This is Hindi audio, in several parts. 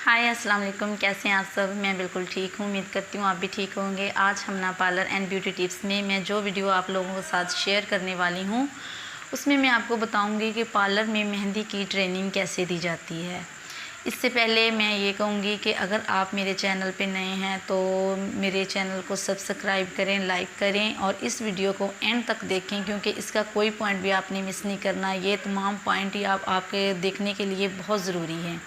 हाय अस्सलाम वालेकुम, कैसे हैं आप सब। मैं बिल्कुल ठीक हूँ, उम्मीद करती हूँ आप भी ठीक होंगे। आज हमना पार्लर एंड ब्यूटी टिप्स में मैं जो वीडियो आप लोगों के साथ शेयर करने वाली हूँ उसमें मैं आपको बताऊँगी कि पार्लर में मेहंदी की ट्रेनिंग कैसे दी जाती है। इससे पहले मैं ये कहूँगी कि अगर आप मेरे चैनल पे नए हैं तो मेरे चैनल को सब्सक्राइब करें, लाइक करें और इस वीडियो को एंड तक देखें, क्योंकि इसका कोई पॉइंट भी आपने मिस नहीं करना। ये तमाम पॉइंट ही आपके देखने के लिए बहुत ज़रूरी हैं।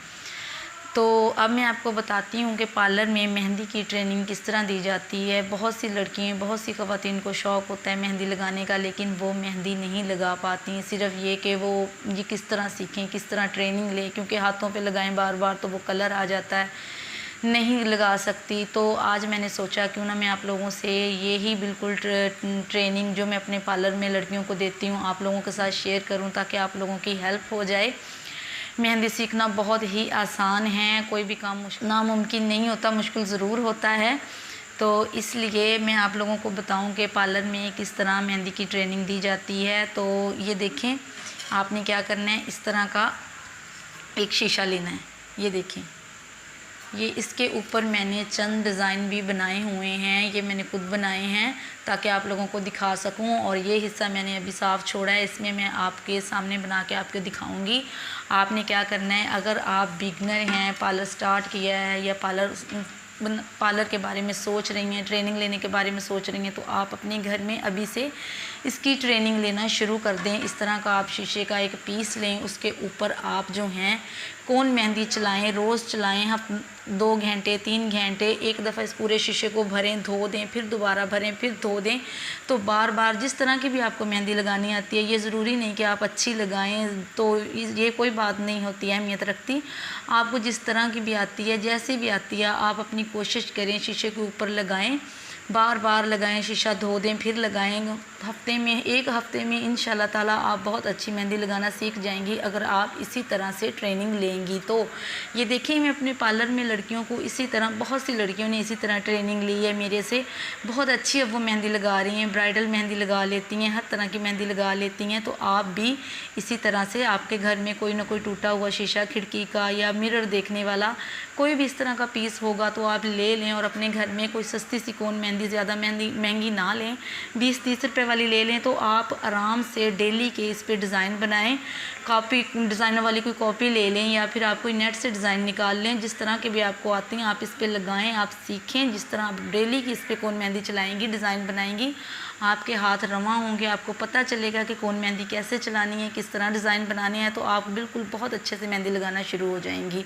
तो अब मैं आपको बताती हूँ कि पार्लर में मेहंदी की ट्रेनिंग किस तरह दी जाती है। बहुत सी लड़कियाँ, बहुत सी ख़वातीन को शौक़ होता है मेहंदी लगाने का, लेकिन वो मेहंदी नहीं लगा पाती। सिर्फ ये कि वो ये किस तरह सीखें, किस तरह ट्रेनिंग लें, क्योंकि हाथों पे लगाएं बार बार तो वो कलर आ जाता है, नहीं लगा सकती। तो आज मैंने सोचा क्यों ना मैं आप लोगों से ये ही बिल्कुल ट्रेनिंग जो मैं अपने पार्लर में लड़कियों को देती हूँ आप लोगों के साथ शेयर करूँ, ताकि आप लोगों की हेल्प हो जाए। मेहंदी सीखना बहुत ही आसान है, कोई भी काम नामुमकिन नहीं होता, मुश्किल ज़रूर होता है। तो इसलिए मैं आप लोगों को बताऊं कि पार्लर में किस तरह मेहंदी की ट्रेनिंग दी जाती है। तो ये देखें, आपने क्या करना है, इस तरह का एक शीशा लेना है। ये देखें, ये इसके ऊपर मैंने चंद डिज़ाइन भी बनाए हुए हैं, ये मैंने खुद बनाए हैं ताकि आप लोगों को दिखा सकूं। और ये हिस्सा मैंने अभी साफ़ छोड़ा है, इसमें मैं आपके सामने बना के आपको दिखाऊंगी। आपने क्या करना है, अगर आप बिगनर हैं, पार्लर स्टार्ट किया है या पार्लर के बारे में सोच रही हैं, ट्रेनिंग लेने के बारे में सोच रही हैं, तो आप अपने घर में अभी से इसकी ट्रेनिंग लेना शुरू कर दें। इस तरह का आप शीशे का एक पीस लें, उसके ऊपर आप जो हैं कौन मेहंदी चलाएं, रोज़ चलाएं, हम 2 घंटे 3 घंटे, एक दफ़ा इस पूरे शीशे को भरें, धो दें, फिर दोबारा भरें, फिर धो दें। तो बार बार जिस तरह की भी आपको मेहंदी लगानी आती है, ये ज़रूरी नहीं कि आप अच्छी लगाएं, तो ये कोई बात नहीं होती, अहमियत रखती। आपको जिस तरह की भी आती है, जैसे भी आती है, आप अपनी कोशिश करें शीशे के ऊपर लगाएं, बार बार लगाएं, शीशा धो दें, फिर लगाएं। एक हफ़्ते में इंशाल्लाह ताला आप बहुत अच्छी मेहंदी लगाना सीख जाएंगी अगर आप इसी तरह से ट्रेनिंग लेंगी। तो ये देखिए, मैं अपने पार्लर में लड़कियों को इसी तरह, बहुत सी लड़कियों ने इसी तरह ट्रेनिंग ली है मेरे से, बहुत अच्छी अब वो मेहंदी लगा रही हैं, ब्राइडल मेहंदी लगा लेती हैं, हर तरह की मेहंदी लगा लेती हैं। तो आप भी इसी तरह से, आपके घर में कोई ना कोई टूटा हुआ शीशा खिड़की का या मिरर देखने वाला कोई भी इस तरह का पीस होगा तो आप ले लें और अपने घर में कोई सस्ती सी कोन मेहंदी, ज़्यादा महंगी ना लें, 20-30 रुपए वाली ले लें। तो आप आराम से डेली के इस पे डिज़ाइन बनाएं, कॉपी डिज़ाइनर वाली कोई कॉपी ले लें या फिर आप कोई नेट से डिज़ाइन निकाल लें, जिस तरह के भी आपको आती हैं आप इस पे लगाएं, आप सीखें। जिस तरह आप डेली की इस पे कौन मेहंदी चलाएंगी, डिज़ाइन बनाएंगी, आपके हाथ रवा होंगे, आपको पता चलेगा कि कौन मेहंदी कैसे चलानी है, किस तरह डिज़ाइन बनाने हैं, तो आप बिल्कुल बहुत अच्छे से मेहंदी लगाना शुरू हो जाएंगी।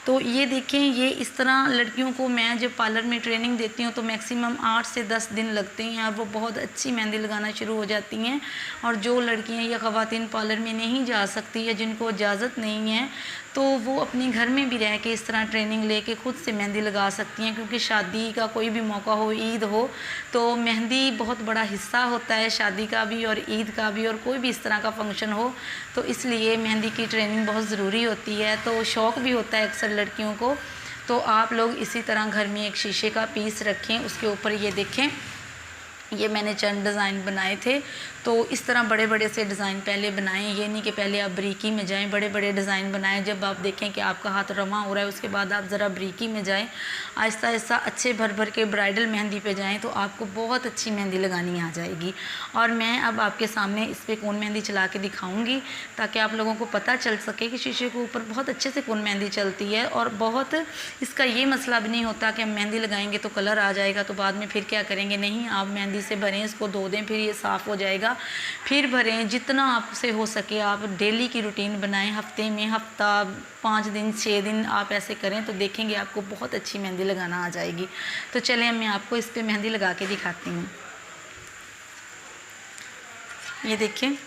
तो ये देखें, ये इस तरह लड़कियों को मैं जब पार्लर में ट्रेनिंग देती हूँ तो मैक्सिमम 8 से 10 दिन लगते हैं और वो बहुत अच्छी मेहंदी लगाना शुरू हो जाती हैं। और जो लड़कियाँ या ख़वातीन पार्लर में नहीं जा सकती या जिनको इजाज़त नहीं है, तो वो अपने घर में भी रह के इस तरह ट्रेनिंग लेके खुद से मेहंदी लगा सकती हैं। क्योंकि शादी का कोई भी मौका हो, ईद हो, तो मेहंदी बहुत बड़ा हिस्सा होता है शादी का भी और ईद का भी, और कोई भी इस तरह का फंक्शन हो, तो इसलिए मेहंदी की ट्रेनिंग बहुत ज़रूरी होती है। तो शौक़ भी होता है अक्सर लड़कियों को। तो आप लोग इसी तरह घर में एक शीशे का पीस रखें, उसके ऊपर ये देखें, ये मैंने चंद डिज़ाइन बनाए थे। तो इस तरह बड़े बड़े से डिज़ाइन पहले बनाएं, ये नहीं कि पहले आप बारीकी में जाएं, बड़े बड़े डिज़ाइन बनाएं। जब आप देखें कि आपका हाथ रवा हो रहा है, उसके बाद आप ज़रा बारीकी में जाएं, आहिस्ता आहिस्ता अच्छे भर भर के ब्राइडल मेहंदी पे जाएं, तो आपको बहुत अच्छी मेहंदी लगानी आ जाएगी। और मैं अब आपके सामने इस पर कौन मेहंदी चला के दिखाऊँगी ताकि आप लोगों को पता चल सके कि शीशे के ऊपर बहुत अच्छे से कौन मेहंदी चलती है। और बहुत इसका ये मसला भी नहीं होता कि हम मेहंदी लगाएंगे तो कलर आ जाएगा तो बाद में फिर क्या करेंगे। नहीं, आप मेहंदी से भरें, इसको धो दें, फिर ये साफ़ हो जाएगा, फिर भरें। जितना आपसे हो सके आप डेली की रूटीन बनाएं, हफ्ते में, हफ्ता 5 दिन 6 दिन आप ऐसे करें तो देखेंगे आपको बहुत अच्छी मेहंदी लगाना आ जाएगी। तो चलें मैं आपको इस पे मेहंदी लगा के दिखाती हूँ। ये देखिए,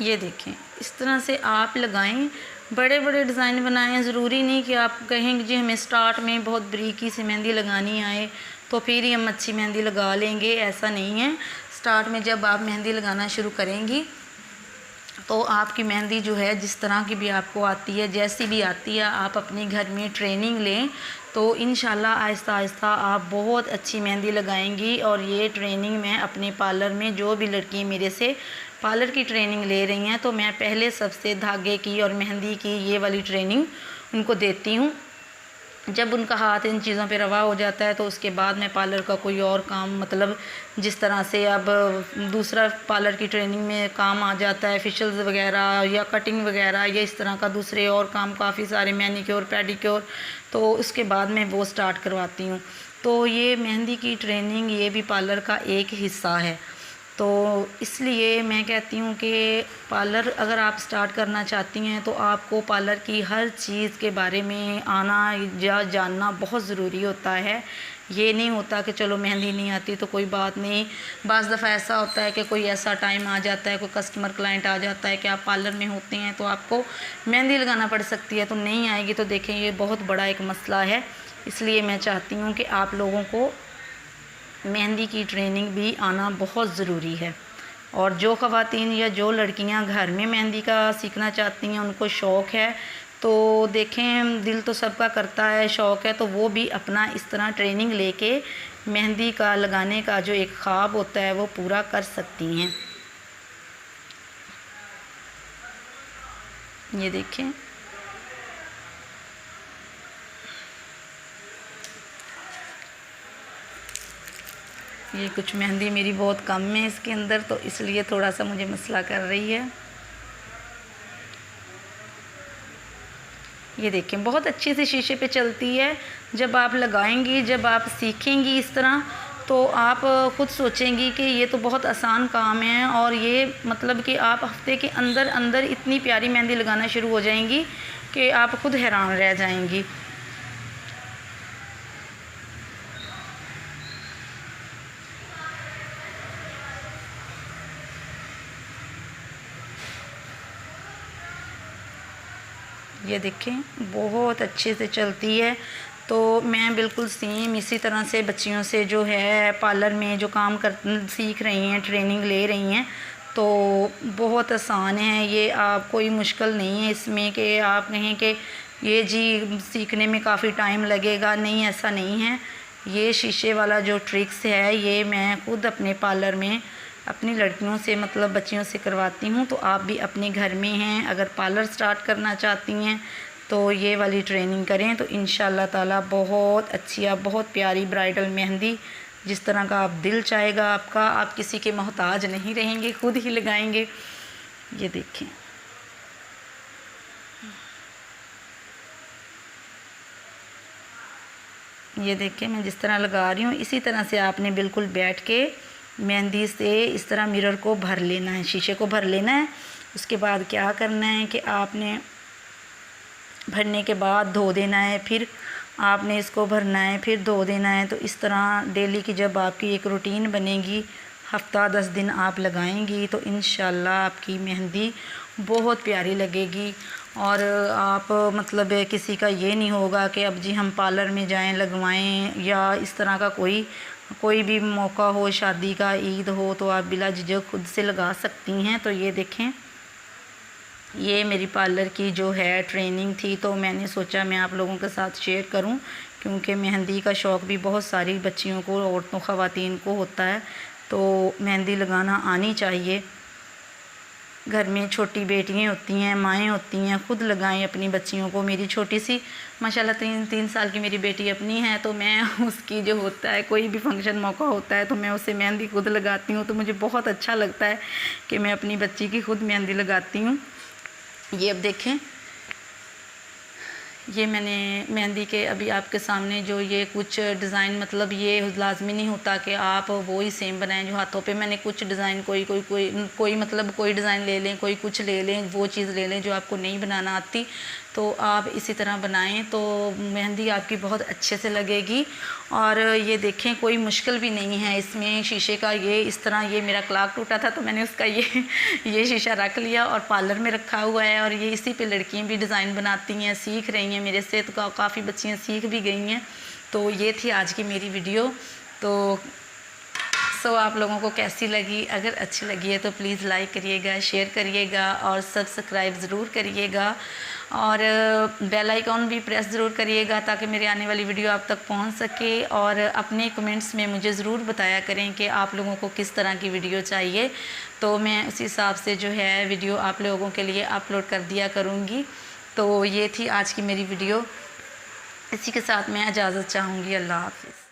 ये देखें, इस तरह से आप लगाएं बड़े बड़े डिज़ाइन बनाए हैं। ज़रूरी नहीं कि आप कहेंगे जी हमें स्टार्ट में बहुत बारीकी सी मेहंदी लगानी आए तो फिर ही हम अच्छी मेहंदी लगा लेंगे, ऐसा नहीं है। स्टार्ट में जब आप मेहंदी लगाना शुरू करेंगी तो आपकी मेहंदी जो है जिस तरह की भी आपको आती है, जैसी भी आती है, आप अपने घर में ट्रेनिंग लें तो इंशाल्लाह आहिस्ता आहिस्ता आप बहुत अच्छी मेहंदी लगाएंगी। और ये ट्रेनिंग मैं अपने पार्लर में जो भी लड़की मेरे से पार्लर की ट्रेनिंग ले रही हैं तो मैं पहले सबसे धागे की और मेहंदी की ये वाली ट्रेनिंग उनको देती हूँ। जब उनका हाथ इन चीज़ों पे रवा हो जाता है तो उसके बाद मैं पार्लर का कोई और काम, मतलब जिस तरह से अब दूसरा पार्लर की ट्रेनिंग में काम आ जाता है, फेशियल्स वगैरह या कटिंग वगैरह या इस तरह का दूसरे और काम काफ़ी सारे, मैनिक्योर पेडिक्योर, तो उसके बाद मैं वो स्टार्ट करवाती हूँ। तो ये मेहंदी की ट्रेनिंग ये भी पार्लर का एक हिस्सा है। तो इसलिए मैं कहती हूँ कि पार्लर अगर आप स्टार्ट करना चाहती हैं तो आपको पार्लर की हर चीज़ के बारे में आना या जानना बहुत ज़रूरी होता है। ये नहीं होता कि चलो मेहंदी नहीं आती तो कोई बात नहीं। बाज़ दफ़ा ऐसा होता है कि कोई ऐसा टाइम आ जाता है, कोई कस्टमर क्लाइंट आ जाता है कि आप पार्लर में होते हैं तो आपको मेहंदी लगाना पड़ सकती है, तो नहीं आएगी तो देखें ये बहुत बड़ा एक मसला है। इसलिए मैं चाहती हूँ कि आप लोगों को मेहंदी की ट्रेनिंग भी आना बहुत ज़रूरी है। और जो ख़वातीन या जो लड़कियां घर में मेहंदी का सीखना चाहती हैं, उनको शौक़ है तो देखें, दिल तो सबका करता है, शौक़ है तो वो भी अपना इस तरह ट्रेनिंग लेके मेहंदी का लगाने का जो एक ख्वाब होता है वो पूरा कर सकती हैं। ये देखें, ये कुछ मेहंदी मेरी बहुत कम है इसके अंदर, तो इसलिए थोड़ा सा मुझे मसला कर रही है। ये देखें, बहुत अच्छे से शीशे पे चलती है। जब आप लगाएंगी, जब आप सीखेंगी इस तरह तो आप ख़ुद सोचेंगी कि ये तो बहुत आसान काम है। और ये मतलब कि आप हफ्ते के अंदर अंदर इतनी प्यारी मेहंदी लगाना शुरू हो जाएंगी कि आप ख़ुद हैरान रह जाएंगी। ये देखें, बहुत अच्छे से चलती है। तो मैं बिल्कुल सेम इसी तरह से बच्चियों से जो है पार्लर में जो काम कर सीख रही हैं, ट्रेनिंग ले रही हैं, तो बहुत आसान है ये। आप कोई मुश्किल नहीं है इसमें कि आप कहें कि ये जी सीखने में काफ़ी टाइम लगेगा, नहीं, ऐसा नहीं है। ये शीशे वाला जो ट्रिक्स है ये मैं खुद अपने पार्लर में अपनी लड़कियों से, मतलब बच्चियों से करवाती हूँ। तो आप भी अपने घर में हैं, अगर पार्लर स्टार्ट करना चाहती हैं तो ये वाली ट्रेनिंग करें तो इंशाल्लाह ताला बहुत अच्छी, आप बहुत प्यारी ब्राइडल मेहंदी जिस तरह का आप दिल चाहेगा आपका, आप किसी के मोहताज नहीं रहेंगे, खुद ही लगाएंगे। ये देखें, ये देखें, मैं जिस तरह लगा रही हूँ इसी तरह से आपने बिल्कुल बैठ के मेहंदी से इस तरह मिरर को भर लेना है, शीशे को भर लेना है। उसके बाद क्या करना है कि आपने भरने के बाद धो देना है, फिर आपने इसको भरना है, फिर धो देना है। तो इस तरह डेली की जब आपकी एक रूटीन बनेगी, हफ़्ता 10 दिन आप लगाएंगी तो इंशाल्लाह आपकी मेहंदी बहुत प्यारी लगेगी। और आप मतलब किसी का ये नहीं होगा कि अब जी हम पार्लर में जाएं लगवाएं, या इस तरह का कोई भी मौका हो, शादी का, ईद हो, तो आप बिला झिझक खुद से लगा सकती हैं। तो ये देखें, ये मेरी पार्लर की जो है ट्रेनिंग थी, तो मैंने सोचा मैं आप लोगों के साथ शेयर करूं, क्योंकि मेहंदी का शौक़ भी बहुत सारी बच्चियों को, औरतों, ख़वातीन को होता है। तो मेहंदी लगाना आनी चाहिए। घर में छोटी बेटियां होती हैं, माएँ होती हैं, ख़ुद लगाएं अपनी बच्चियों को। मेरी छोटी सी माशाल्लाह 3 साल की मेरी बेटी अपनी है, तो मैं उसकी जो होता है कोई भी फंक्शन मौका होता है तो मैं उसे मेहंदी खुद लगाती हूँ। तो मुझे बहुत अच्छा लगता है कि मैं अपनी बच्ची की खुद मेहंदी लगाती हूँ। ये अब देखें, ये मैंने मेहंदी के अभी आपके सामने जो ये कुछ डिज़ाइन, मतलब ये लाजमी नहीं होता कि आप वो ही सेम बनाएं जो हाथों पे। मैंने कुछ डिज़ाइन कोई मतलब कोई डिज़ाइन ले लें, कोई कुछ ले लें, वो चीज़ ले लें जो आपको नहीं बनाना आती, तो आप इसी तरह बनाएं तो मेहंदी आपकी बहुत अच्छे से लगेगी। और ये देखें कोई मुश्किल भी नहीं है इसमें। शीशे का ये इस तरह, ये मेरा क्लॉक टूटा था तो मैंने उसका ये शीशा रख लिया और पार्लर में रखा हुआ है। और ये इसी पे लड़कियां भी डिज़ाइन बनाती हैं, सीख रही हैं मेरे से, तो काफ़ी बच्चियाँ सीख भी गई हैं। तो ये थी आज की मेरी वीडियो। तो आप लोगों को कैसी लगी? अगर अच्छी लगी है तो प्लीज़ लाइक करिएगा, शेयर करिएगा और सब्सक्राइब ज़रूर करिएगा और बेल आइकॉन भी प्रेस ज़रूर करिएगा ताकि मेरे आने वाली वीडियो आप तक पहुंच सके। और अपने कमेंट्स में मुझे ज़रूर बताया करें कि आप लोगों को किस तरह की वीडियो चाहिए, तो मैं उसी हिसाब से जो है वीडियो आप लोगों के लिए अपलोड कर दिया करूँगी। तो ये थी आज की मेरी वीडियो। इसी के साथ मैं इजाज़त चाहूँगी। अल्लाह हाफ़िज़।